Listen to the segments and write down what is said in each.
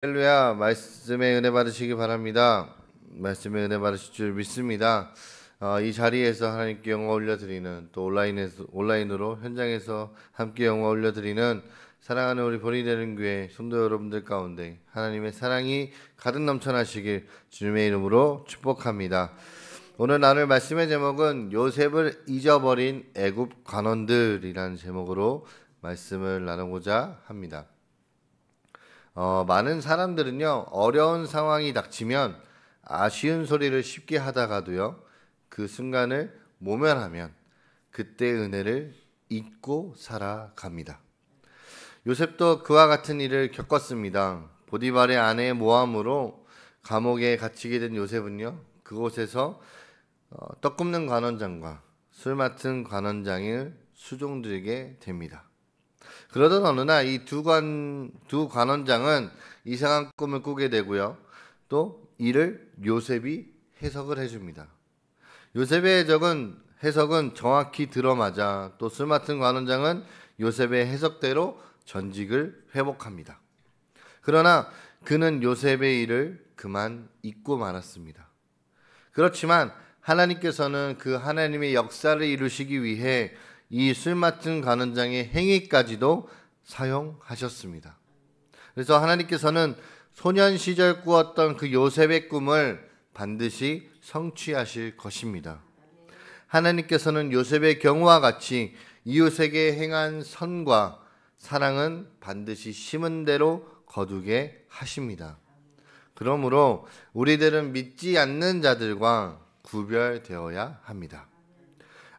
할렐루야, 말씀의 은혜 받으시기 바랍니다. 말씀의 은혜 받으실 줄 믿습니다. 이 자리에서 하나님께 영광 올려드리는, 또 온라인으로 현장에서 함께 영광 올려드리는 사랑하는 우리 본이 되는 교회 성도 여러분들 가운데 하나님의 사랑이 가득 넘쳐나시길 주님의 이름으로 축복합니다. 오늘 나눌 말씀의 제목은 요셉을 잊어버린 애굽 관원들이라는 제목으로 말씀을 나누고자 합니다. 많은 사람들은요, 어려운 상황이 닥치면 아쉬운 소리를 쉽게 하다가도요, 그 순간을 모면하면 그때의 은혜를 잊고 살아갑니다. 요셉도 그와 같은 일을 겪었습니다. 보디발의 아내의 모함으로 감옥에 갇히게 된 요셉은요, 그곳에서 떡 굽는 관원장과 술 맡은 관원장을 수종들게 됩니다. 그러던 어느 날 이 두 관원장은 이상한 꿈을 꾸게 되고요. 또 이를 요셉이 해석을 해줍니다. 요셉의 해석은 정확히 들어맞아 또 술 맡은 관원장은 요셉의 해석대로 전직을 회복합니다. 그러나 그는 요셉의 일을 그만 잊고 말았습니다. 그렇지만 하나님께서는 그 하나님의 역사를 이루시기 위해 이 술 맡은 관원장의 행위까지도 사용하셨습니다. 그래서 하나님께서는 소년 시절 꾸었던 그 요셉의 꿈을 반드시 성취하실 것입니다. 하나님께서는 요셉의 경우와 같이 이웃에게 행한 선과 사랑은 반드시 심은 대로 거두게 하십니다. 그러므로 우리들은 믿지 않는 자들과 구별되어야 합니다.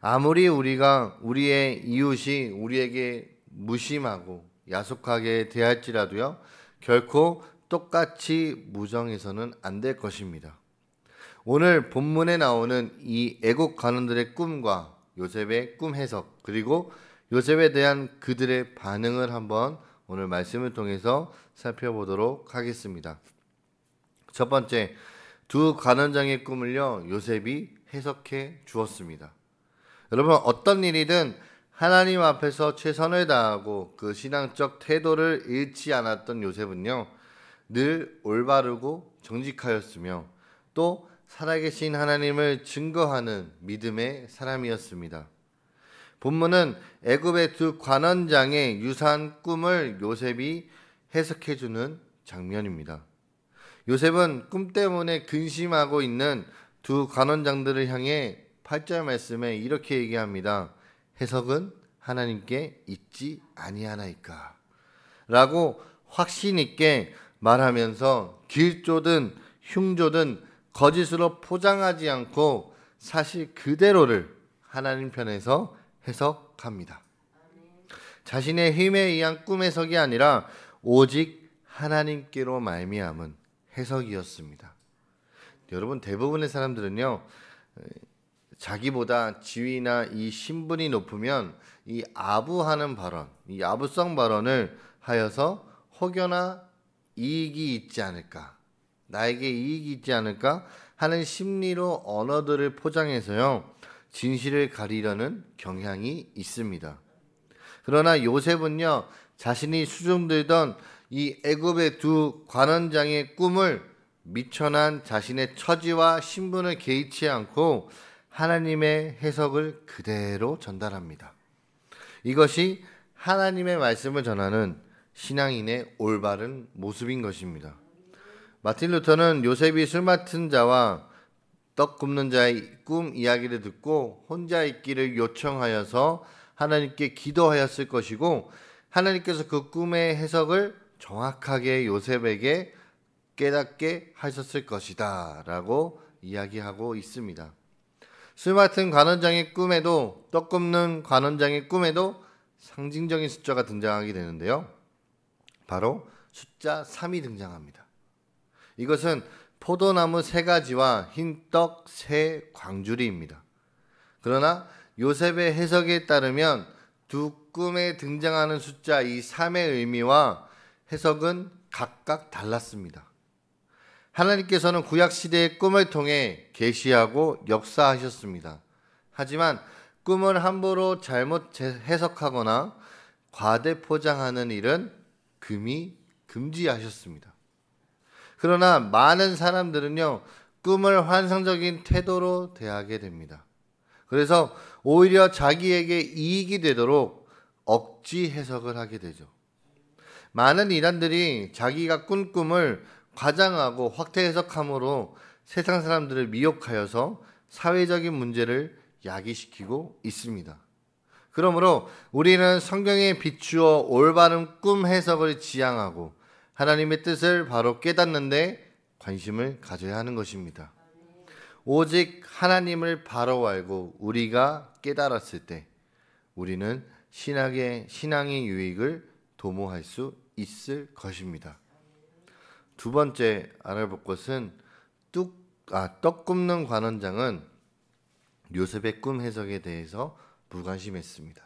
아무리 우리가 우리의 이웃이 우리에게 무심하고 야속하게 대할지라도요, 결코 똑같이 무정해서는 안 될 것입니다. 오늘 본문에 나오는 이 애국 관원들의 꿈과 요셉의 꿈 해석, 그리고 요셉에 대한 그들의 반응을 한번 오늘 말씀을 통해서 살펴보도록 하겠습니다. 첫 번째, 두 관원장의 꿈을요, 요셉이 해석해 주었습니다. 여러분, 어떤 일이든 하나님 앞에서 최선을 다하고 그 신앙적 태도를 잃지 않았던 요셉은요, 늘 올바르고 정직하였으며 또 살아계신 하나님을 증거하는 믿음의 사람이었습니다. 본문은 애굽의 두 관원장의 유사한 꿈을 요셉이 해석해주는 장면입니다. 요셉은 꿈 때문에 근심하고 있는 두 관원장들을 향해 8절 말씀에 이렇게 얘기합니다. 해석은 하나님께 있지 아니하나이까 라고 확신 있게 말하면서 길조든 흉조든 거짓으로 포장하지 않고 사실 그대로를 하나님 편에서 해석합니다. 자신의 힘에 의한 꿈 해석이 아니라 오직 하나님께로 말미암은 해석이었습니다. 여러분, 대부분의 사람들은요, 자기보다 지위나 이 신분이 높으면 이 아부하는 발언, 이 아부성 발언을 하여서 혹여나 이익이 있지 않을까, 나에게 이익이 있지 않을까 하는 심리로 언어들을 포장해서요, 진실을 가리려는 경향이 있습니다. 그러나 요셉은요, 자신이 수종들던 이 애굽의 두 관원장의 꿈을 미천한 자신의 처지와 신분을 개의치 않고 하나님의 해석을 그대로 전달합니다. 이것이 하나님의 말씀을 전하는 신앙인의 올바른 모습인 것입니다. 마틴 루터는 요셉이 술 맡은 자와 떡 굽는 자의 꿈 이야기를 듣고 혼자 있기를 요청하여서 하나님께 기도하였을 것이고, 하나님께서 그 꿈의 해석을 정확하게 요셉에게 깨닫게 하셨을 것이다 라고 이야기하고 있습니다. 술 맡은 관원장의 꿈에도, 떡 굽는 관원장의 꿈에도 상징적인 숫자가 등장하게 되는데요, 바로 숫자 3이 등장합니다. 이것은 포도나무 3가지와 흰떡 3광주리입니다. 그러나 요셉의 해석에 따르면 두 꿈에 등장하는 숫자 이 3의 의미와 해석은 각각 달랐습니다. 하나님께서는 구약시대의 꿈을 통해 계시하고 역사하셨습니다. 하지만 꿈을 함부로 잘못 해석하거나 과대 포장하는 일은 금이 금지하셨습니다. 그러나 많은 사람들은요, 꿈을 환상적인 태도로 대하게 됩니다. 그래서 오히려 자기에게 이익이 되도록 억지 해석을 하게 되죠. 많은 이단들이 자기가 꾼 꿈을 과장하고 확대 해석함으로 세상 사람들을 미혹하여서 사회적인 문제를 야기시키고 있습니다. 그러므로 우리는 성경에 비추어 올바른 꿈 해석을 지향하고 하나님의 뜻을 바로 깨닫는 데 관심을 가져야 하는 것입니다. 오직 하나님을 바로 알고 우리가 깨달았을 때 우리는 신앙의 유익을 도모할 수 있을 것입니다. 두 번째 알아볼 것은 떡 굽는 관원장은 요셉의 꿈 해석에 대해서 무관심했습니다.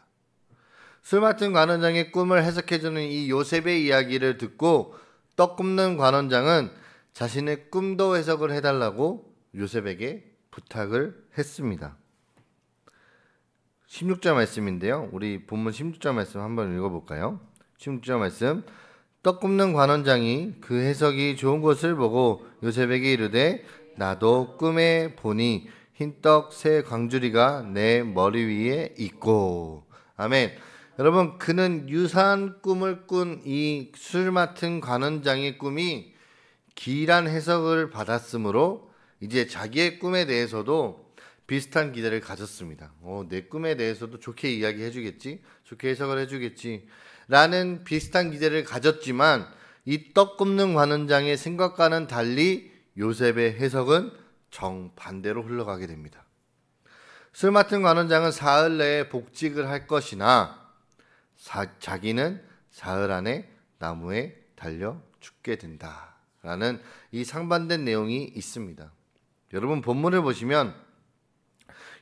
술 맡은 관원장의 꿈을 해석해주는 이 요셉의 이야기를 듣고 떡 굽는 관원장은 자신의 꿈도 해석을 해달라고 요셉에게 부탁을 했습니다. 16절 말씀인데요. 우리 본문 16절 말씀 한번 읽어볼까요? 16절 말씀. 떡 굽는 관원장이 그 해석이 좋은 것을 보고 요셉에게 이르되 나도 꿈에 보니 흰떡 세 광주리가 내 머리 위에 있고. 아멘. 여러분, 그는 유사한 꿈을 꾼 이 술 맡은 관원장의 꿈이 기이한 해석을 받았으므로 이제 자기의 꿈에 대해서도 비슷한 기대를 가졌습니다. 내 꿈에 대해서도 좋게 이야기해 주겠지, 좋게 해석을 해 주겠지 라는 비슷한 기대를 가졌지만 이 떡 굽는 관원장의 생각과는 달리 요셉의 해석은 정반대로 흘러가게 됩니다. 술 맡은 관원장은 사흘 내에 복직을 할 것이나 자기는 사흘 안에 나무에 달려 죽게 된다라는 이 상반된 내용이 있습니다. 여러분, 본문을 보시면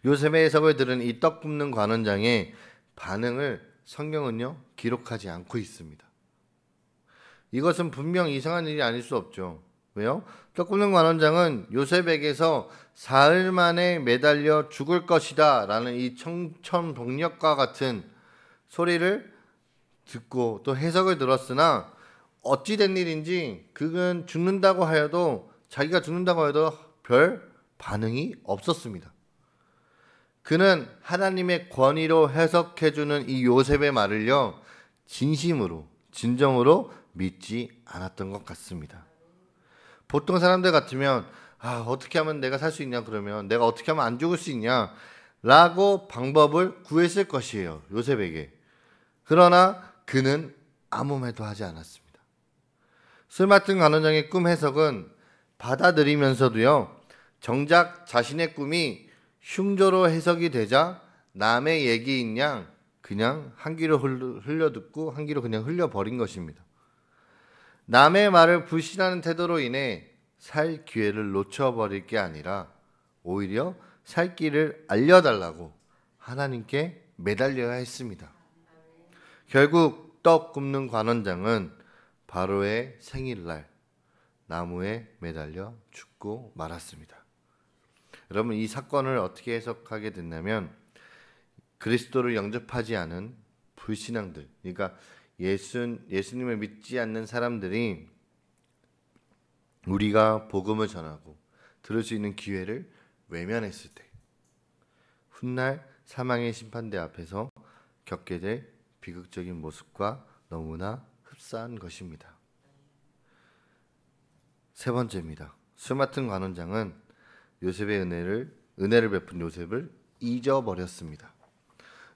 요셉의 해석을 들은 이 떡 굽는 관원장의 반응을 성경은요 기록하지 않고 있습니다. 이것은 분명 이상한 일이 아닐 수 없죠. 왜요? 떡 굽는 관원장은 요셉에게서 사흘 만에 매달려 죽을 것이다 라는 이 청천벽력과 같은 소리를 듣고 또 해석을 들었으나 어찌된 일인지 그는 죽는다고 하여도 자기가 죽는다고 해도 별 반응이 없었습니다. 그는 하나님의 권위로 해석해주는 이 요셉의 말을요 진심으로 진정으로 믿지 않았던 것 같습니다. 보통 사람들 같으면 어떻게 하면 내가 살 수 있냐, 그러면 내가 어떻게 하면 안 죽을 수 있냐 라고 방법을 구했을 것이에요, 요셉에게. 그러나 그는 아무 말도 하지 않았습니다. 술 맡은 관원장의 꿈 해석은 받아들이면서도요 정작 자신의 꿈이 흉조로 해석이 되자 남의 얘기인 양 그냥 한 귀로 흘려듣고 한 귀로 그냥 흘려버린 것입니다. 남의 말을 불신하는 태도로 인해 살 기회를 놓쳐버릴 게 아니라 오히려 살 길을 알려달라고 하나님께 매달려야 했습니다. 결국 떡 굽는 관원장은 바로의 생일날 나무에 매달려 죽고 말았습니다. 여러분, 이 사건을 어떻게 해석하게 됐냐면 그리스도를 영접하지 않은 불신앙들, 그러니까 예수님을 믿지 않는 사람들이 우리가 복음을 전하고 들을 수 있는 기회를 외면했을 때 훗날 사망의 심판대 앞에서 겪게 될 비극적인 모습과 너무나 흡사한 것입니다. 세 번째입니다. 술 맡은 관원장은 요셉의 은혜를 베푼 요셉을 잊어버렸습니다.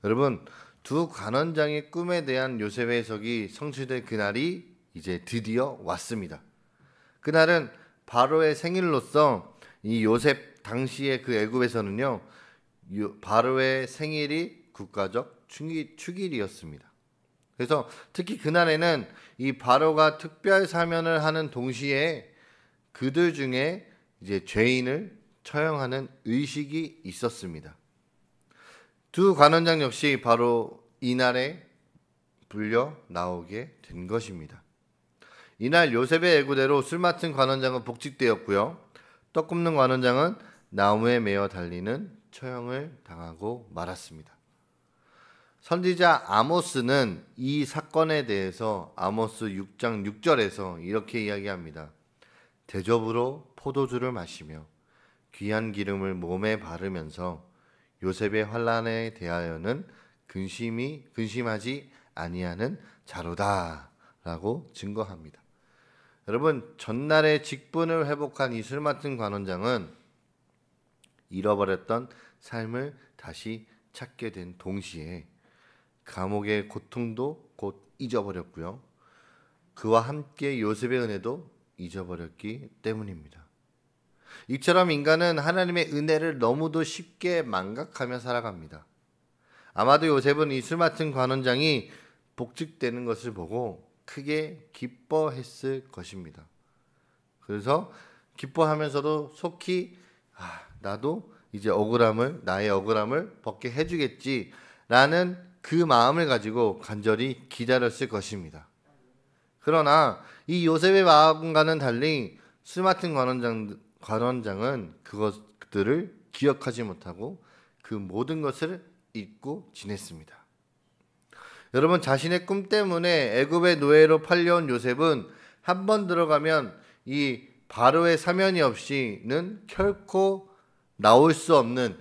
여러분, 두 관원장의 꿈에 대한 요셉의 해석이 성취될 그날이 이제 드디어 왔습니다. 그날은 바로의 생일로서 이 요셉 당시의 그 애굽에서는요 바로의 생일이 국가적 축일이었습니다. 그래서 특히 그날에는 이 바로가 특별 사면을 하는 동시에 그들 중에 이제 죄인을 처형하는 의식이 있었습니다. 두 관원장 역시 바로 이날에 불려 나오게 된 것입니다. 이날 요셉의 예고대로 술 맡은 관원장은 복직되었고요. 떡 굽는 관원장은 나무에 매어 달리는 처형을 당하고 말았습니다. 선지자 아모스는 이 사건에 대해서 아모스 6장 6절에서 이렇게 이야기합니다. 대접으로 포도주를 마시며 귀한 기름을 몸에 바르면서 요셉의 환난에 대하여는 근심하지 아니하는 자로다라고 증거합니다. 여러분, 전날의 직분을 회복한 이 술 맡은 관원장은 잃어버렸던 삶을 다시 찾게 된 동시에 감옥의 고통도 곧 잊어버렸고요. 그와 함께 요셉의 은혜도 잊어버렸기 때문입니다. 이처럼 인간은 하나님의 은혜를 너무도 쉽게 망각하며 살아갑니다. 아마도 요셉은 이 술 맡은 관원장이 복직되는 것을 보고 크게 기뻐했을 것입니다. 그래서 기뻐하면서도 속히 나도 이제 나의 억울함을 벗게 해주겠지라는 그 마음을 가지고 간절히 기다렸을 것입니다. 그러나 이 요셉의 마음과는 달리 술 맡은 관원장은 그것들을 기억하지 못하고 그 모든 것을 잊고 지냈습니다. 여러분, 자신의 꿈 때문에 애굽의 노예로 팔려온 요셉은 한 번 들어가면 이 바로의 사면이 없이는 결코 나올 수 없는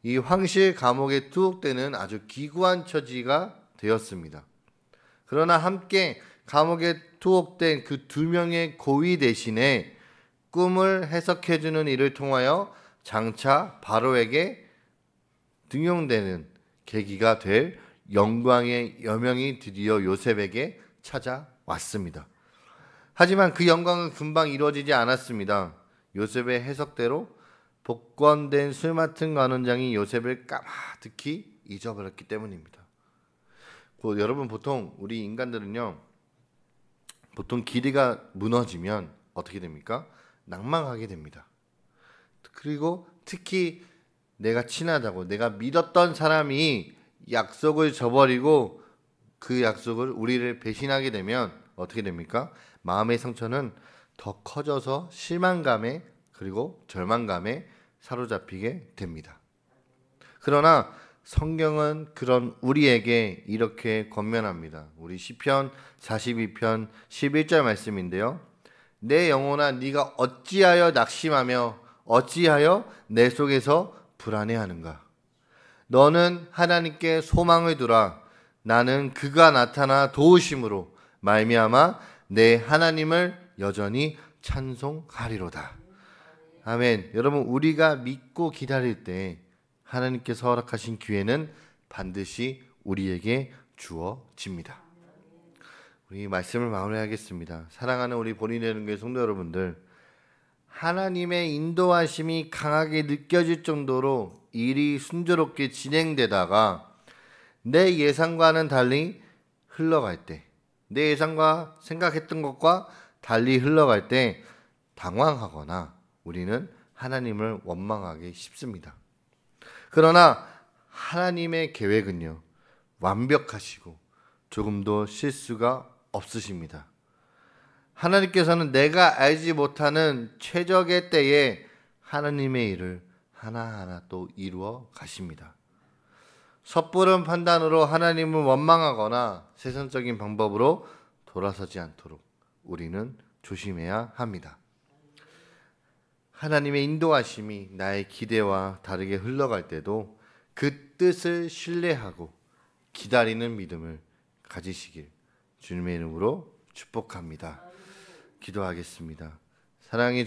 이 황실 감옥에 투옥되는 아주 기구한 처지가 되었습니다. 그러나 함께 감옥에 투옥된 그 두 명의 고위 대신에 꿈을 해석해주는 이를 통하여 장차 바로에게 등용되는 계기가 될 영광의 여명이 드디어 요셉에게 찾아왔습니다. 하지만 그 영광은 금방 이루어지지 않았습니다. 요셉의 해석대로 복권된 술 맡은 관원장이 요셉을 까마득히 잊어버렸기 때문입니다. 여러분, 보통 우리 인간들은요, 보통 기대가 무너지면 어떻게 됩니까? 낭망하게 됩니다. 그리고 특히 내가 친하다고 내가 믿었던 사람이 약속을 저버리고 그 약속을 우리를 배신하게 되면 어떻게 됩니까? 마음의 상처는 더 커져서 실망감에 그리고 절망감에 사로잡히게 됩니다. 그러나 성경은 그런 우리에게 이렇게 권면합니다. 우리 시편 42편 11절 말씀인데요. 내 영혼아, 네가 어찌하여 낙심하며 어찌하여 내 속에서 불안해하는가? 너는 하나님께 소망을 두라. 나는 그가 나타나 도우심으로 말미암아 내 하나님을 여전히 찬송하리로다. 아멘. 여러분, 우리가 믿고 기다릴 때 하나님께서 허락하신 기회는 반드시 우리에게 주어집니다. 우리 말씀을 마무리하겠습니다. 사랑하는 우리 본인의 교회 성도 여러분들, 하나님의 인도하심이 강하게 느껴질 정도로 일이 순조롭게 진행되다가 내 예상과는 달리 흘러갈 때, 내 예상과 생각했던 것과 달리 흘러갈 때 당황하거나 우리는 하나님을 원망하기 쉽습니다. 그러나 하나님의 계획은요, 완벽하시고 조금도 실수가 없으십니다. 하나님께서는 내가 알지 못하는 최적의 때에 하나님의 일을 하나하나 또 이루어 가십니다. 섣부른 판단으로 하나님을 원망하거나 세상적인 방법으로 돌아서지 않도록 우리는 조심해야 합니다. 하나님의 인도하심이 나의 기대와 다르게 흘러갈 때도 그 뜻을 신뢰하고 기다리는 믿음을 가지시길 주님의 이름으로 축복합니다. 기도하겠습니다. 사랑해